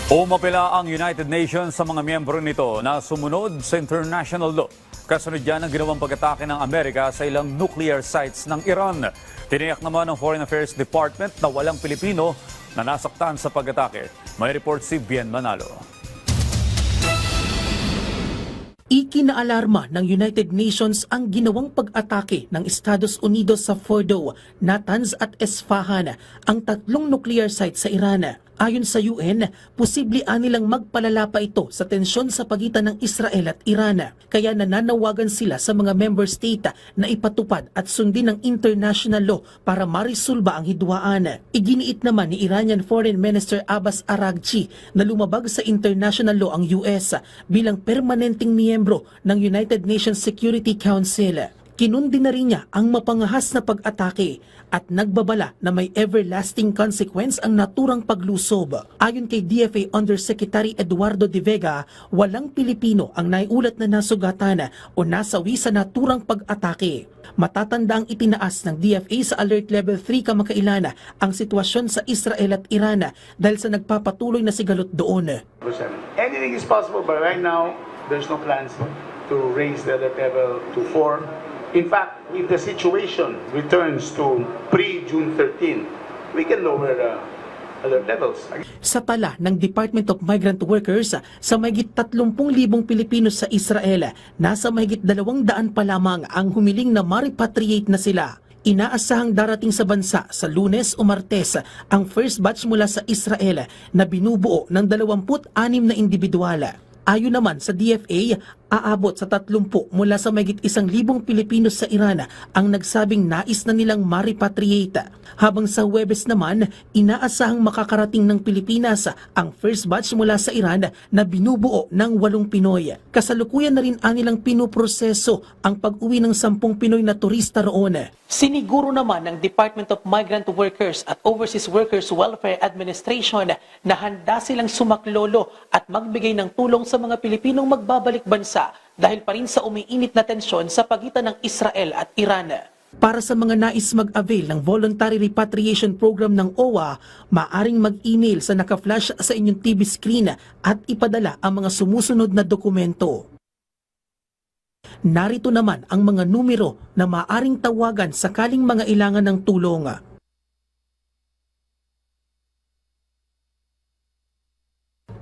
Umapela ang United Nations sa mga miyembro nito na sumunod sa international law. Kasunod yan ang ginawang pag-atake ng Amerika sa ilang nuclear sites ng Iran. Tiniyak naman ng Foreign Affairs Department na walang Pilipino na nasaktan sa pag-atake. May report si Bien Manalo. Ikinaalarma ng United Nations ang ginawang pag-atake ng Estados Unidos sa Fordow, Natanz at Esfahan, ang tatlong nuclear site sa Iran. Ayon sa UN, posible anilang magpalala pa ito sa tensyon sa pagitan ng Israel at Iran. Kaya nananawagan sila sa mga member state na ipatupad at sundin ang international law para marisulba ang hidwaan. Iginiit naman ni Iranian Foreign Minister Abbas Araghchi na lumabag sa international law ang US bilang permanenteng miyembro ng United Nations Security Council. Kinundi na rin niya ang mapangahas na pag-atake at nagbabala na may everlasting consequence ang naturang paglusob. Ayon kay DFA Undersecretary Eduardo De Vega, walang Pilipino ang naiulat na nasugatan o nasawi sa naturang pag-atake. Matatanda ang itinaas ng DFA sa Alert Level 3 kamakailan ang sitwasyon sa Israel at Iran dahil sa nagpapatuloy na sigalot doon. Anything is possible, but right now, there's no plans to raise the alert level to 4. In fact, if the situation returns to pre-June 13, we can lower the alert levels. Sa tala ng Department of Migrant Workers, sa mahigit 30,000 Pilipino sa Israel, nasa mahigit 200 pa lamang ang humiling na ma-repatriate na sila. Inaasahang darating sa bansa sa Lunes o Martes ang first batch mula sa Israel na binubuo ng 26 na individual. Ayon naman sa DFA, aabot sa 30 mula sa mahigit 1,000 Pilipino sa Iran ang nagsabing nais na nilang ma-repatriate. Habang sa Huwebes naman, inaasahang makakarating ng Pilipinas ang first batch mula sa Iran na binubuo ng 8 Pinoy. Kasalukuyan na rin anilang pinuproseso ang pag-uwi ng 10 Pinoy na turista roon. Siniguro naman ng Department of Migrant Workers at Overseas Workers Welfare Administration na handa silang sumaklolo at magbigay ng tulong sa mga Pilipinong magbabalik bansa dahil pa rin sa umiinit na tensyon sa pagitan ng Israel at Iran. Para sa mga nais mag-avail ng Voluntary Repatriation Program ng OWA, maaring mag-email sa naka-flash sa inyong TV screen at ipadala ang mga sumusunod na dokumento. Narito naman ang mga numero na maaring tawagan sakaling mga ilangan ng tulong.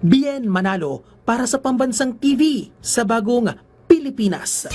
Bien Manalo para sa Pambansang TV sa Bagong Pilipinas.